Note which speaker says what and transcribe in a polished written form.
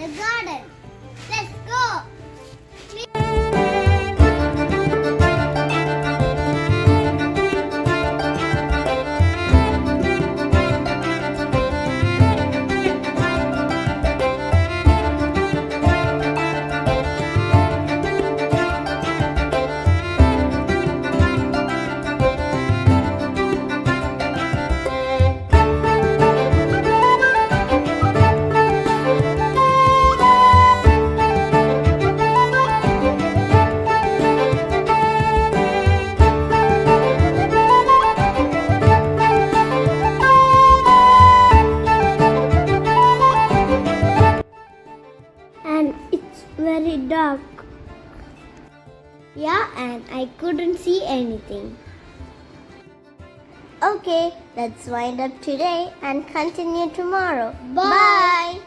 Speaker 1: the garden. Let's go! And it's very dark. Yeah, and I couldn't see anything. Okay, let's wind up today and continue tomorrow. Bye.